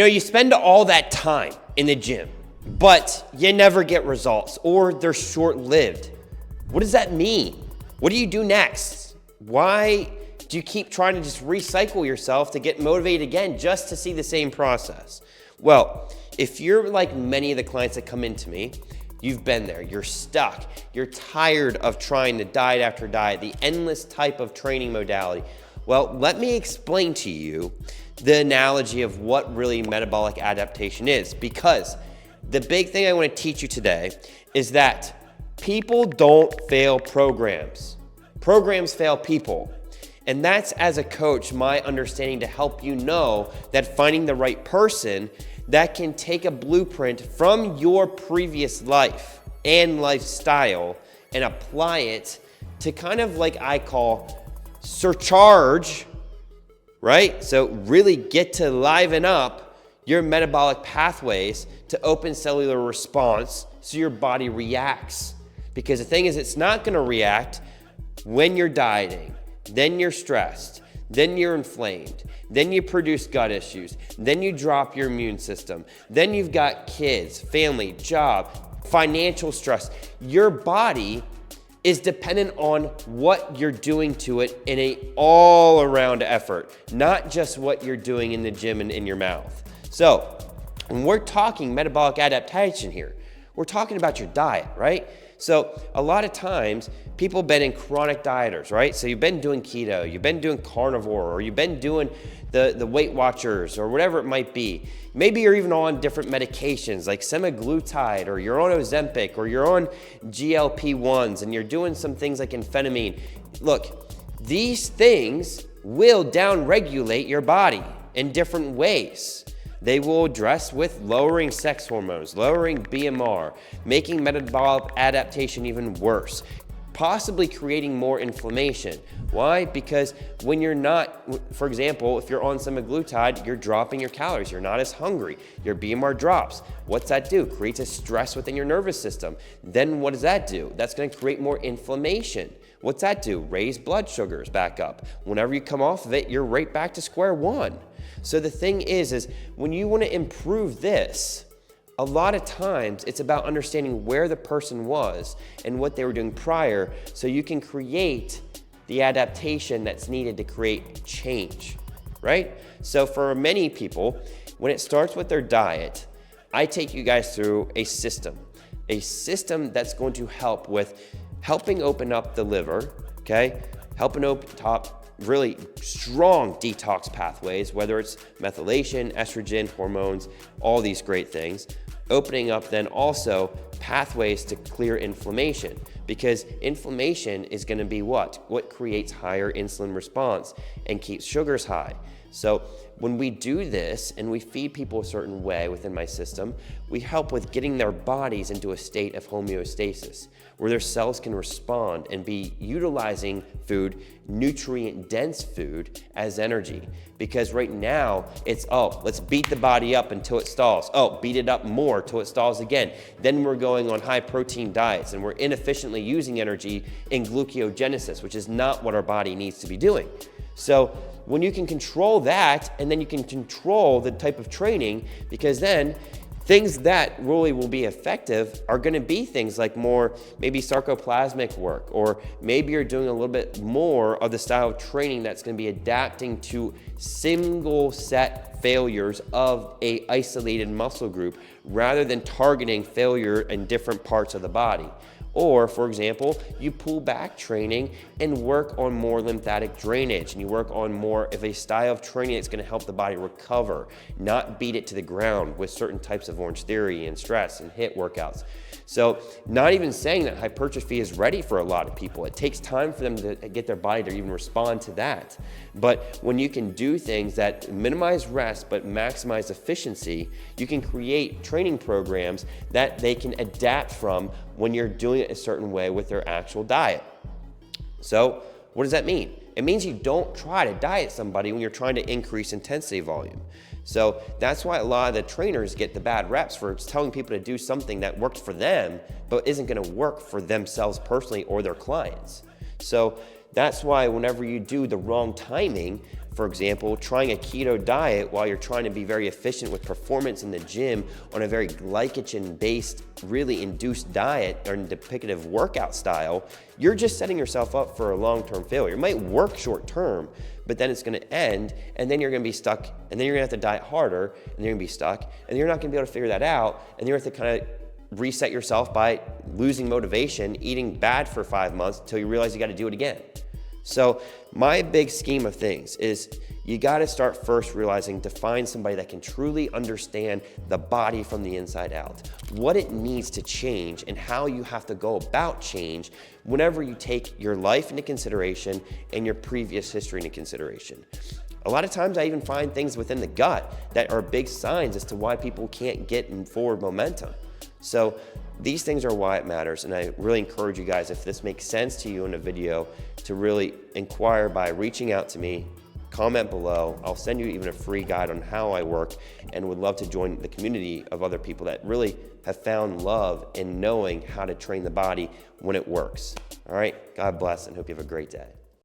You spend all that time in the gym, but you never get results, or they're short-lived. What does that mean? What do you do next? Why do you keep trying to just recycle yourself to get motivated again just to see the same process? Well, if you're like many of the clients that come into me, you've been there, you're stuck, you're tired of trying to diet after diet, the endless type of training modality. Well, let me explain to you the analogy of what really metabolic adaptation is, because the big thing I want to teach you today is that people don't fail programs. Programs fail people. And that's, as a coach, my understanding to help you know that finding the right person that can take a blueprint from your previous life and lifestyle and apply it to kind of like I call surcharge, right? So really get to liven up your metabolic pathways to open cellular response so your body reacts. Because the thing is, it's not gonna react when you're dieting, then you're stressed, then you're inflamed, then you produce gut issues, then you drop your immune system, then you've got kids, family, job, financial stress. Your body is dependent on what you're doing to it in an all-around effort, not just what you're doing in the gym and in your mouth. So when we're talking metabolic adaptation here, we're talking about your diet, right? So a lot of times people have been in chronic dieters, right? So you've been doing keto, you've been doing carnivore, or you've been doing the Weight Watchers or whatever it might be. Maybe you're even on different medications like semaglutide, or you're on Ozempic, or you're on GLP-1s, and you're doing some things like amphetamine. Look, these things will downregulate your body in different ways. They will address with lowering sex hormones, lowering BMR, making metabolic adaptation even worse, possibly creating more inflammation. Why? Because when you're not, for example, if you're on semaglutide, you're dropping your calories, you're not as hungry, your BMR drops. What's that do? Creates a stress within your nervous system. Then what does that do? That's gonna create more inflammation. What's that do? Raise blood sugars back up. Whenever you come off of it, you're right back to square one. So the thing is when you want to improve this, a lot of times it's about understanding where the person was and what they were doing prior, so you can create the adaptation that's needed to create change, right? So for many people, when it starts with their diet, I take you guys through a system that's going to help with helping open up the liver, okay? Helping open top really strong detox pathways, whether it's methylation, estrogen, hormones, all these great things. Opening up then also pathways to clear inflammation, because inflammation is going to be what creates higher insulin response and keeps sugars high. So when we do this and we feed people a certain way within my system, we help with getting their bodies into a state of homeostasis, where their cells can respond and be utilizing food, nutrient-dense food, as energy. Because right now, it's, let's beat the body up until it stalls. Beat it up more till it stalls again. Then we're going on high-protein diets, and we're inefficiently using energy in glucogenesis, which is not what our body needs to be doing. So when you can control that, and then you can control the type of training, because then things that really will be effective are going to be things like more maybe sarcoplasmic work, or maybe you're doing a little bit more of the style of training that's going to be adapting to single set failures of a isolated muscle group rather than targeting failure in different parts of the body. Or, for example, you pull back training and work on more lymphatic drainage, and you work on more of a style of training that's going to help the body recover, not beat it to the ground with certain types of Orange Theory and stress and HIIT workouts. So not even saying that hypertrophy is ready for a lot of people. It takes time for them to get their body to even respond to that. But when you can do things that minimize rest but maximize efficiency, you can create training programs that they can adapt from when you're doing it a certain way with their actual diet. So what does that mean? It means you don't try to diet somebody when you're trying to increase intensity volume. So that's why a lot of the trainers get the bad reps for telling people to do something that worked for them, but isn't gonna work for themselves personally or their clients. So that's why whenever you do the wrong timing For example, trying a keto diet while you're trying to be very efficient with performance in the gym on a very glycogen-based, really induced diet or duplicative workout style, you're just setting yourself up for a long-term failure. It might work short-term, but then it's gonna end, and then you're gonna be stuck, and then you're gonna have to diet harder, and you're gonna be stuck, and you're not gonna be able to figure that out, and you're gonna have to kind of reset yourself by losing motivation, eating bad for 5 months until you realize you gotta do it again. So my big scheme of things is you gotta start first realizing to find somebody that can truly understand the body from the inside out, what it needs to change and how you have to go about change whenever you take your life into consideration and your previous history into consideration. A lot of times I even find things within the gut that are big signs as to why people can't get in forward momentum. So these things are why it matters, and I really encourage you guys, if this makes sense to you in a video, to really inquire by reaching out to me, comment below. I'll send you even a free guide on how I work, and would love to join the community of other people that really have found love in knowing how to train the body when it works. All right, God bless, and hope you have a great day.